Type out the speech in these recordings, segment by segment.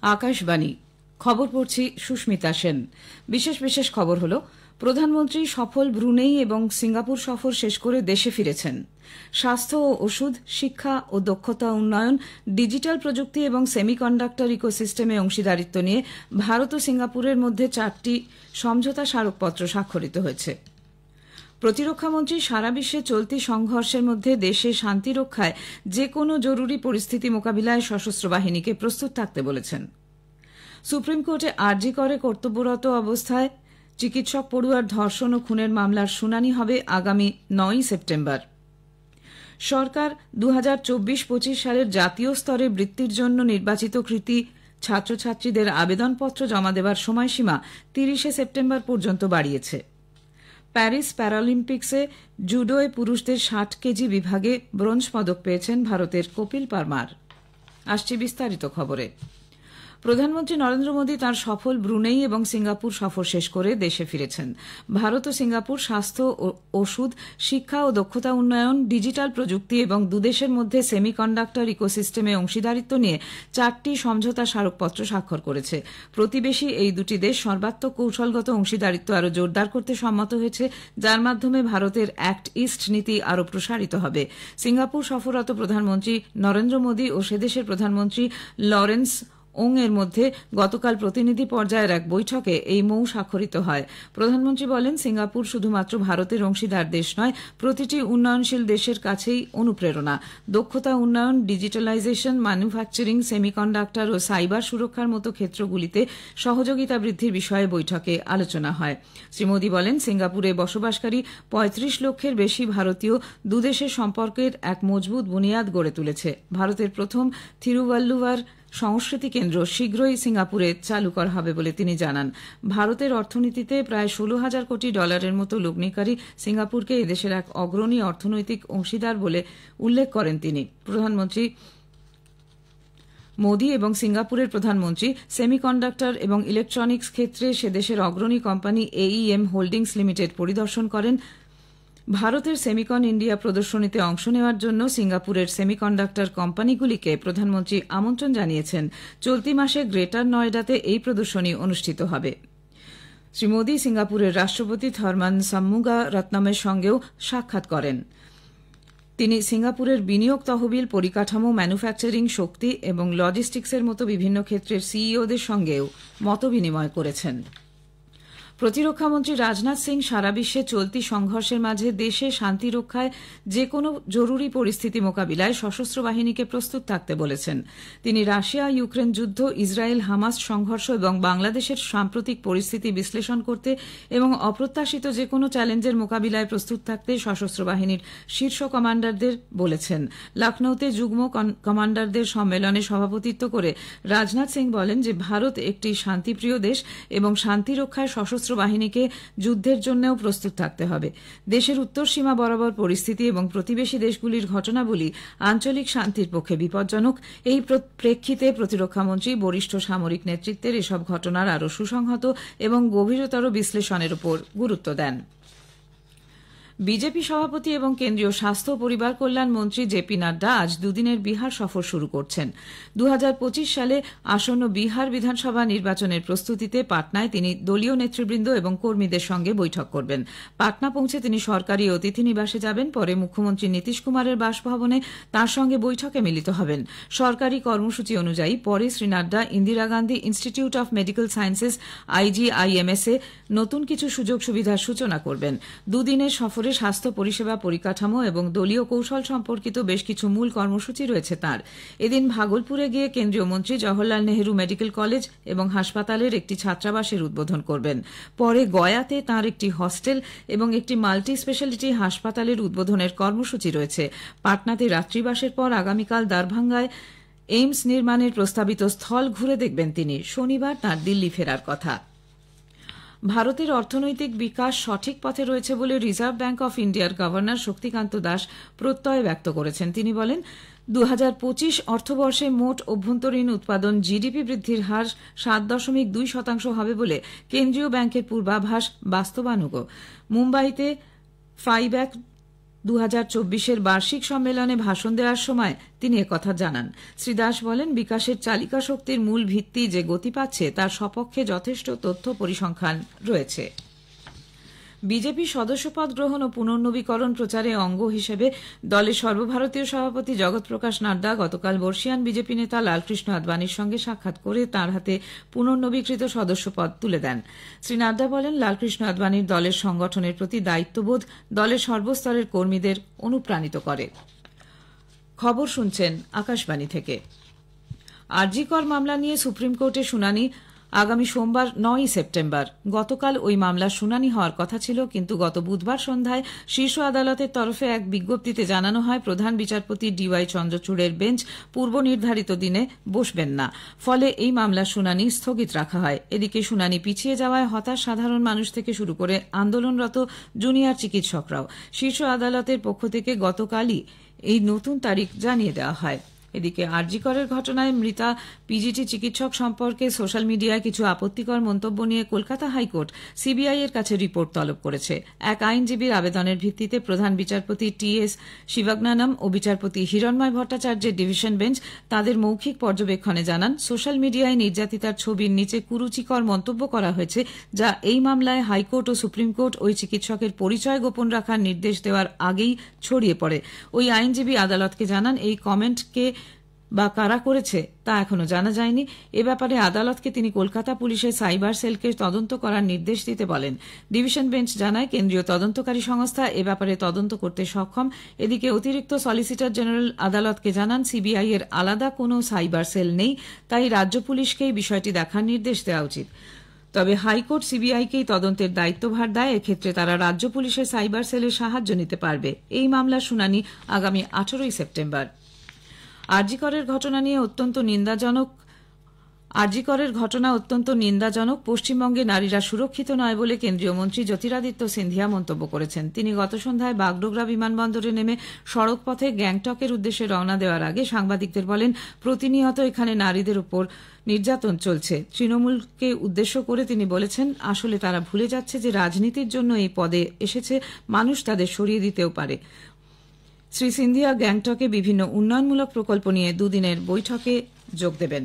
আকাশবাণী খবর পড়ছি সুস্মিতা সেন। বিশেষ বিশেষ খবর হল, প্রধানমন্ত্রী সফল ব্রুনেই এবং সিঙ্গাপুর সফর শেষ করে দেশে ফিরেছেন। স্বাস্থ্য ও ওষুধ, শিক্ষা ও দক্ষতা উন্নয়ন, ডিজিটাল প্রযুক্তি এবং সেমিকন্ডাক্টর ইকোসিস্টেমে অংশীদারিত্ব নিয়ে ভারত ও সিঙ্গাপুরের মধ্যে 4টি সমঝোতা স্মারকপত্র স্বাক্ষরিত হয়েছে। প্রতিরক্ষামন্ত্রী সারা বিশ্বে চলতি সংঘর্ষের মধ্যে দেশে শান্তি রক্ষায় যে কোনো জরুরি পরিস্থিতি মোকাবিলায় সশস্ত্র বাহিনীকে প্রস্তুত থাকতে বলেছেন। সুপ্রিম কোর্টে আরজি করে কর্তব্যরত অবস্থায় চিকিৎসক পড়ুয়ার ধর্ষণ ও খুনের মামলার শুনানি হবে আগামী 9 সেপ্টেম্বর। সরকার 2024-25 সালের জাতীয় স্তরে বৃত্তির জন্য নির্বাচিত কৃতী ছাত্রছাত্রীদের আবেদনপত্র জমা দেওয়ার সময়সীমা 30 সেপ্টেম্বর পর্যন্ত বাড়িয়েছে। প্যারিস প্যারালিম্পিক্সে জুডোয় পুরুষদের 60 কেজি বিভাগে ব্রোঞ্জ পদক পেয়েছেন ভারতের কপিল পারমার। আসছে বিস্তারিত খবরে। প্রধানমন্ত্রী নরেন্দ্র মোদী তাঁর সফল ব্রুনেই এবং সিঙ্গাপুর সফর শেষ করে দেশে ফিরেছেন। ভারত ও সিঙ্গাপুর স্বাস্থ্য, ওষুধ, শিক্ষা ও দক্ষতা উন্নয়ন, ডিজিটাল প্রযুক্তি এবং দুদেশের মধ্যে সেমিকন্ডাক্টর ইকোসিস্টেমে অংশীদারিত্ব নিয়ে 4টি সমঝোতা স্মারকপত্র স্বাক্ষর করেছে। প্রতিবেশী এই দুটি দেশ সর্বাত্মক কৌশলগত অংশীদারিত্ব আরও জোরদার করতে সম্মত হয়েছে, যার মাধ্যমে ভারতের অ্যাক্ট ইস্ট নীতি আরও প্রসারিত হবে। সিঙ্গাপুর সফররত প্রধানমন্ত্রী নরেন্দ্র মোদী ও সেদেশের প্রধানমন্ত্রী লরেন্স ওং এর মধ্যে গতকাল প্রতিনিধি পর্যায়ের এক বৈঠকে এই মৌ স্বাক্ষরিত হয়। প্রধানমন্ত্রী বলেন, সিঙ্গাপুর শুধুমাত্র ভারতের অংশীদার দেশ নয়, প্রতিটি উন্নয়নশীল দেশের কাছেই অনুপ্রেরণা। দক্ষতা উন্নয়ন, ডিজিটালাইজেশন, ম্যানুফ্যাকচারিং, সেমিকন্ডাক্টর ও সাইবার সুরক্ষার মতো ক্ষেত্রগুলিতে সহযোগিতা বৃদ্ধির বিষয়ে বৈঠকে আলোচনা হয়। শ্রী মোদী বলেন, সিঙ্গাপুরে বসবাসকারী 35 লক্ষের বেশি ভারতীয় দুদেশের সম্পর্কের এক মজবুত বুনিয়াদ গড়ে তুলেছে। ভারতের প্রথম থিরুভাল্লুভার সংস্কৃতি কেন্দ্র শীঘ্রই সিঙ্গাপুরে চালু করা হবে বলে তিনি জানান। ভারতের অর্থনীতিতে প্রায় 16,000 কোটি ডলারের মতো লগ্নিকারী সিঙ্গাপুরকে এদেশের এক অগ্রণী অর্থনৈতিক অংশীদার বলে উল্লেখ করেন তিনি। প্রধানমন্ত্রী মোদী এবং সিঙ্গাপুরের প্রধানমন্ত্রী সেমিকন্ডাক্টর এবং ইলেকট্রনিক্স ক্ষেত্রে সেদেশের অগ্রণী কোম্পানি AEM হোল্ডিংস লিমিটেড পরিদর্শন করেন। ভারতের সেমিকন ইন্ডিয়া প্রদর্শনীতে অংশ নেওয়ার জন্য সিঙ্গাপুরের সেমিকন্ডাক্টর কোম্পানিগুলিকে প্রধানমন্ত্রী আমন্ত্রণ জানিয়েছেন। চলতি মাসে গ্রেটার নয়ডাতে এই প্রদর্শনী অনুষ্ঠিত হবে। শ্রী মোদী সিঙ্গাপুরের রাষ্ট্রপতি থরমান সাম্মুগা রত্নামের সঙ্গেও সাক্ষাৎ করেন। তিনি সিঙ্গাপুরের বিনিয়োগ তহবিল, পরিকাঠামো, ম্যানুফ্যাকচারিং, শক্তি এবং লজিস্টিক্সের মতো বিভিন্ন ক্ষেত্রের সিইওদের সঙ্গেও মতবিনিময় করেছেন। প্রতিরক্ষামন্ত্রী রাজনাথ সিং সারা বিশ্বে চলতি সংঘর্ষের মাঝে দেশে শান্তি রক্ষায় যে কোনো জরুরি পরিস্থিতি মোকাবিলায় সশস্ত্র বাহিনীকে প্রস্তুত থাকতে বলেছেন। তিনি রাশিয়া ইউক্রেন যুদ্ধ, ইসরায়েল হামাস সংঘর্ষ এবং বাংলাদেশের সাম্প্রতিক পরিস্থিতি বিশ্লেষণ করতে এবং অপ্রত্যাশিত যে কোনো চ্যালেঞ্জের মোকাবিলায় প্রস্তুত থাকতে সশস্ত্র বাহিনীর শীর্ষ কমান্ডারদের বলেছেন। লখনৌতে যুগ্ম কমান্ডারদের সম্মেলনে সভাপতিত্ব করে রাজনাথ সিং বলেন যে ভারত একটি শান্তিপ্রিয় দেশ এবং শান্তি রক্ষায় সশস্ত্র বাহিনীকে যুদ্ধের জন্যও প্রস্তুত থাকতে হবে। দেশের উত্তর সীমা বরাবর পরিস্থিতি এবং প্রতিবেশী দেশগুলির ঘটনাবলী আঞ্চলিক শান্তির পক্ষে বিপজ্জনক। এই প্রেক্ষিতে প্রতিরক্ষামন্ত্রী বরিষ্ঠ সামরিক নেতৃত্বের এসব ঘটনার আরও সুসংহত এবং গভীরতর বিশ্লেষণের উপর গুরুত্ব দেন। বিজেপি সভাপতি এবং কেন্দ্রীয় স্বাস্থ্য ও পরিবার কল্যাণ মন্ত্রী জেপি নাড্ডা আজ দুদিনের বিহার সফর শুরু করছেন। 2025 সালে আসন্ন বিহার বিধানসভা নির্বাচনের প্রস্তুতিতে পাটনায় তিনি দলীয় নেতৃবৃন্দ এবং কর্মীদের সঙ্গে বৈঠক করবেন। পাটনা পৌঁছে তিনি সরকারি অতিথি নিবাসে যাবেন। পরে মুখ্যমন্ত্রী নীতিশ কুমারের বাসভবনে তাঁর সঙ্গে বৈঠকে মিলিত হবেন। সরকারি কর্মসূচি অনুযায়ী পরে Shri Nadda Indira Gandhi institute of medical sciences IGIMS এ নতুন কিছু সুযোগ সুবিধার সূচনা করবেন। দুদিনের সফরে স্বাস্থ্য পরিষেবা, পরিকাঠামো এবং দলীয় কৌশল সম্পর্কিত বেশ কিছু মূল কর্মসূচি রয়েছে তাঁর। এদিন ভাগলপুরে গিয়ে কেন্দ্রীয় মন্ত্রী জওহরলাল নেহরু মেডিকেল কলেজ এবং হাসপাতালের একটি ছাত্রাবাসের উদ্বোধন করবেন। পরে গয়াতে তাঁর একটি হস্টেল এবং একটি মাল্টি স্পেশালিটি হাসপাতালের উদ্বোধনের কর্মসূচি রয়েছে। পাটনাতে রাত্রিবাসের পর আগামীকাল দারভাঙ্গায় এইমস নির্মাণের প্রস্তাবিত স্থল ঘুরে দেখবেন তিনি। শনিবার তাঁর দিল্লি ফেরার কথা। ভারতের অর্থনৈতিক বিকাশ সঠিক পথে রয়েছে বলে রিজার্ভ ব্যাঙ্ক অফ ইন্ডিয়ার গভর্নর শক্তিকান্ত দাস প্রত্যয় ব্যক্ত করেছেন। তিনি বলেন, 2025 অর্থবর্ষে মোট অভ্যন্তরীণ উৎপাদন জিডিপি বৃদ্ধির হার 7.2% হবে বলে কেন্দ্রীয় ব্যাংকের পূর্বাভাস বাস্তবানুগ। মুম্বাইতে ফাইব্যাক 2024-এর বার্ষিক সম্মেলনে ভাষণ দেওয়ার সময় তিনি একথা জানান। শ্রী দাস বলেন, বিকাশের চালিকা শক্তির মূল ভিত্তি যে গতি পাচ্ছে তার সপক্ষে যথেষ্ট তথ্য পরিসংখ্যান রয়েছে। বিজেপি সদস্যপদ গ্রহণ ও পুনর্নবীকরণ প্রচারে অঙ্গ হিসেবে দলের সর্বভারতীয় সভাপতি জগৎ প্রকাশ নাড্ডা গতকাল বর্ষিয়ান বিজেপি নেতা লালকৃষ্ণ আদবানির সঙ্গে সাক্ষাৎ করে তাঁর হাতে পুনর্নবীকৃত সদস্যপদ তুলে দেন। শ্রী নাড্ডা বলেন, লালকৃষ্ণ আদবানির দলের সংগঠনের প্রতি দায়িত্ববোধ দলের সর্বস্তরের কর্মীদের অনুপ্রাণিত করে। খবর শুনছেন আকাশবাণী থেকে। আরজি কর মামলা নিয়ে সুপ্রিম কোর্টে শুনানি আগামী সোমবার 9 সেপ্টেম্বর। গতকাল ওই মামলার শুনানি হওয়ার কথা ছিল, কিন্তু গত বুধবার সন্ধ্যায় শীর্ষ আদালতের তরফে এক বিজ্ঞপ্তিতে জানানো হয় প্রধান বিচারপতি ডিওয়াই চন্দ্রচূড়ের বেঞ্চ পূর্ব নির্ধারিত দিনে বসবেন না। ফলে এই মামলার শুনানি স্থগিত রাখা হয়। এদিকে শুনানি পিছিয়ে যাওয়ায় হতাশ সাধারণ মানুষ থেকে শুরু করে আন্দোলনরত জুনিয়র চিকিৎসকরাও। শীর্ষ আদালতের পক্ষ থেকে গতকালই এই নতুন তারিখ জানিয়ে দেওয়া হয়। এদিকে আরজি করের ঘটনায় মৃতা পিজিটি চিকিৎসক সম্পর্কে সোশ্যাল মিডিয়ায় কিছু আপত্তিকর মন্তব্য নিয়ে কলকাতা হাইকোর্ট সিবিআই এর কাছে রিপোর্ট তলব করেছে। এক আইনজীবীর আবেদনের ভিত্তিতে প্রধান বিচারপতি টি.এস. শিবাগনানম ও বিচারপতি হিরণময় ভট্টাচার্যের ডিভিশন বেঞ্চ তাদের মৌখিক পর্যবেক্ষণে জানান, সোশ্যাল মিডিয়ায় নির্যাতিতার ছবির নিচে কুরুচিকর মন্তব্য করা হয়েছে, যা এই মামলায় হাইকোর্ট ও সুপ্রিম কোর্ট ওই চিকিৎসকের পরিচয় গোপন রাখার নির্দেশ দেওয়ার আগেই ছড়িয়ে পড়ে। ওই আইনজীবী আদালতকে জানান, এই কমেন্টকে বা কারা করেছে তা এখনো জানা যায়নি। এ ব্যাপারে আদালতকে তিনি কলকাতা পুলিশের সাইবার সেলকে তদন্ত করার নির্দেশ দিতে বলেন। ডিভিশন বেঞ্চ জানায়, কেন্দ্রীয় তদন্তকারী সংস্থা এ ব্যাপারে তদন্ত করতে সক্ষম। এদিকে অতিরিক্ত সলিসিটর জেনারেল আদালতকে জানান, সিবিআই এর আলাদা কোনো সাইবার সেল নেই, তাই রাজ্য পুলিশকেই বিষয়টি দেখার নির্দেশ দেওয়া উচিত। তবে হাইকোর্ট সিবিআইকেই তদন্তের দায়িত্বভার দেয়। এক্ষেত্রে তারা রাজ্য পুলিশের সাইবার সেলের সাহায্য নিতে পারবে। এই মামলার শুনানি আগামী 18 সেপ্টেম্বর। আরজি করের ঘটনা অত্যন্ত নিন্দাজনক। পশ্চিমবঙ্গে নারীরা সুরক্ষিত নয় বলে কেন্দ্রীয় মন্ত্রী জ্যোতিরাদিত্য সিন্ধিয়া মন্তব্য করেছেন। তিনি গত সন্ধ্যায় বাগডোগরা বিমানবন্দরে নেমে সড়ক পথে গ্যাংটকের উদ্দেশ্যে রওনা দেওয়ার আগে সাংবাদিকদের বলেন, প্রতিনিয়ত এখানে নারীদের উপর নির্যাতন চলছে। তৃণমূলকে উদ্দেশ্য করে তিনি বলেছেন, আসলে তারা ভুলে যাচ্ছে যে রাজনীতির জন্য এই পদে এসেছে, মানুষ তাদের সরিয়ে দিতেও পারে। শ্রী সিন্ধিয়া গ্যাংটকে বিভিন্ন উন্নয়নমূলক প্রকল্প নিয়ে দুদিনের বৈঠকে যোগ দেবেন।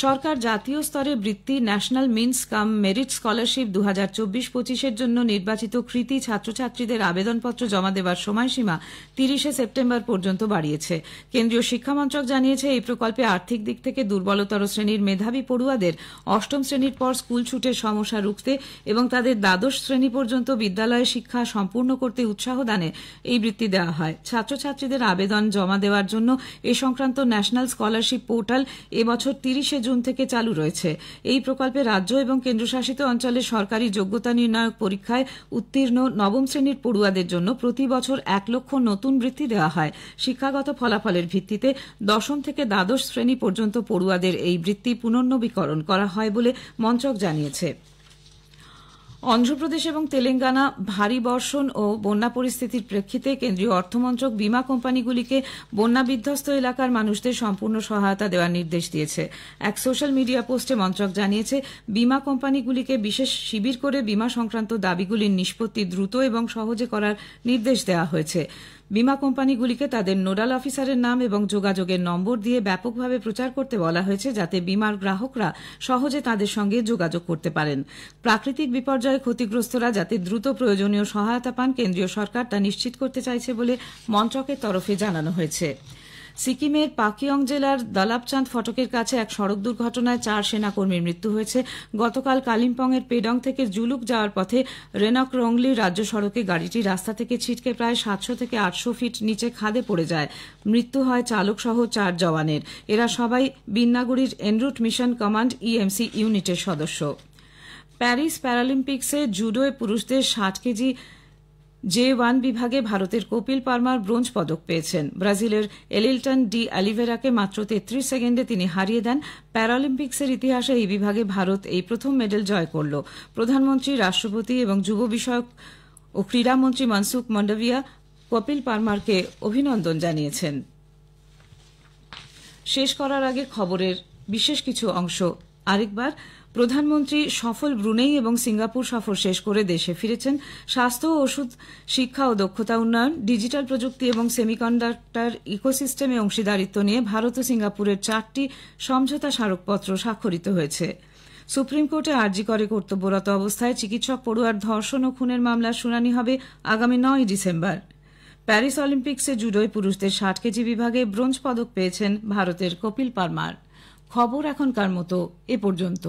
সরকার জাতীয় স্তরে বৃত্তি national means cum merit scholarship 2024-25-এর জন্য নির্বাচিত কৃতী ছাত্রছাত্রীদের আবেদনপত্র জমা দেওয়ার সময়সীমা 30 সেপ্টেম্বর পর্যন্ত বাড়িয়েছে। কেন্দ্রীয় শিক্ষামন্ত্রক জানিয়েছে, এই প্রকল্পে আর্থিক দিক থেকে দুর্বলতর শ্রেণীর মেধাবী পড়ুয়াদের অষ্টম শ্রেণীর পর স্কুল ছুটের সমস্যা রুখতে এবং তাদের দ্বাদশ শ্রেণী পর্যন্ত বিদ্যালয়ে শিক্ষা সম্পূর্ণ করতে উৎসাহ দানে এই বৃত্তি দেওয়া হয়। ছাত্রছাত্রীদের আবেদন জমা দেওয়ার জন্য এ সংক্রান্ত ন্যাশনাল স্কলারশিপ পোর্টাল এবছর 30 জুন থেকে চালু রয়েছে। এই প্রকল্পে রাজ্য এবং কেন্দ্রশাসিত অঞ্চলের সরকারি যোগ্যতা নির্ণায়ক পরীক্ষায় উত্তীর্ণ নবম শ্রেণীর পড়ুয়াদের জন্য প্রতি বছর 1 লক্ষ নতুন বৃত্তি দেওয়া হয়। শিক্ষাগত ফলাফলের ভিত্তিতে দশম থেকে দ্বাদশ শ্রেণী পর্যন্ত পড়ুয়াদের এই বৃত্তি পুনর্নবীকরণ করা হয় বলে মন্ত্রক জানিয়েছে। অন্ধ্রপ্রদেশ এবং তেলেঙ্গানা ভারী বর্ষণ ও বন্যা পরিস্থিতির প্রেক্ষিতে কেন্দ্রীয় অর্থমন্ত্রক বীমা কোম্পানিগুলিকে বন্যা বিধ্বস্ত এলাকার মানুষদের সম্পূর্ণ সহায়তা দেওয়ার নির্দেশ দিয়েছে। এক সোশ্যাল মিডিয়া পোস্টে মন্ত্রক জানিয়েছে, বীমা কোম্পানিগুলিকে বিশেষ শিবির করে বীমা সংক্রান্ত দাবিগুলির নিষ্পত্তি দ্রুত এবং সহজে করার নির্দেশ দেওয়া হয়েছে। বীমা কোম্পানিগুলিকে তাদের নোডাল অফিসারের নাম এবং যোগাযোগের নম্বর দিয়ে ব্যাপকভাবে প্রচার করতে বলা হয়েছে, যাতে বীমার গ্রাহকরা সহজে তাদের সঙ্গে যোগাযোগ করতে পারেন। প্রাকৃতিক বিপর্যয়ে ক্ষতিগ্রস্তরা যাতে দ্রুত প্রয়োজনীয় সহায়তা পান, কেন্দ্রীয় সরকার তা নিশ্চিত করতে চাইছে বলে মন্ত্রকের তরফে জানানো হয়েছে। সিকিমের পাকিয়ং জেলার দলাবচাঁদ ফটকের কাছে এক সড়ক দুর্ঘটনায় 4 সেনাকর্মীর মৃত্যু হয়েছে। গতকাল কালিম্পংয়ের পেডং থেকে জুলুক যাওয়ার পথে রেনক রোংলি রাজ্য সড়কে গাড়িটি রাস্তা থেকে ছিটকে প্রায় 700 থেকে 800 ফিট নিচে খাদে পড়ে যায়। মৃত্যু হয় চালক সহ 4 জওয়ানের। এরা সবাই বিন্নাগুড়ির এনরুট মিশন কমান্ড ইএমসি ইউনিটের সদস্য। প্যারিস প্যারালিম্পিক্সে জুডোয় পুরুষদের 60 কেজি J1 বিভাগে ভারতের কপিল পারমার ব্রোঞ্জ পদক পেয়েছেন। ব্রাজিলের এলিলটন ডি অলিভেরাকে মাত্র 33 সেকেন্ডে তিনি হারিয়ে দেন। প্যারালিম্পিক্সের ইতিহাসে এই বিভাগে ভারত এই প্রথম মেডেল জয় করল। প্রধানমন্ত্রী, রাষ্ট্রপতি এবং যুব বিষয়ক ও ক্রীড়ামন্ত্রী মনসুখ মান্ডভিয়া কপিল পারমারকে অভিনন্দন জানিয়েছেন। শেষ করার আগে খবরের বিশেষ কিছু অংশ আরেকবার প্রধানমন্ত্রী সফল ব্রুনেই এবং সিঙ্গাপুর সফর শেষ করে দেশে ফিরেছেন। স্বাস্থ্য, ওষুধ, শিক্ষা ও দক্ষতা উন্নয়ন, ডিজিটাল প্রযুক্তি এবং সেমিকন্ডাক্টর ইকোসিস্টেমে অংশীদারিত্ব নিয়ে ভারত ও সিঙ্গাপুরের 4টি সমঝোতা স্মারকপত্র স্বাক্ষরিত হয়েছে। সুপ্রিম কোর্টে আরজি করে কর্তব্যরত অবস্থায় চিকিৎসক পড়ুয়ার ধর্ষণ ও খুনের মামলার শুনানি হবে আগামী 9 ডিসেম্বর। প্যারিস অলিম্পিক্সে জুডোয় পুরুষদের 60 কেজি বিভাগে ব্রোঞ্জ পদক পেয়েছেন ভারতের কপিল পারমার। খবর এখনকার মতো এ পর্যন্ত।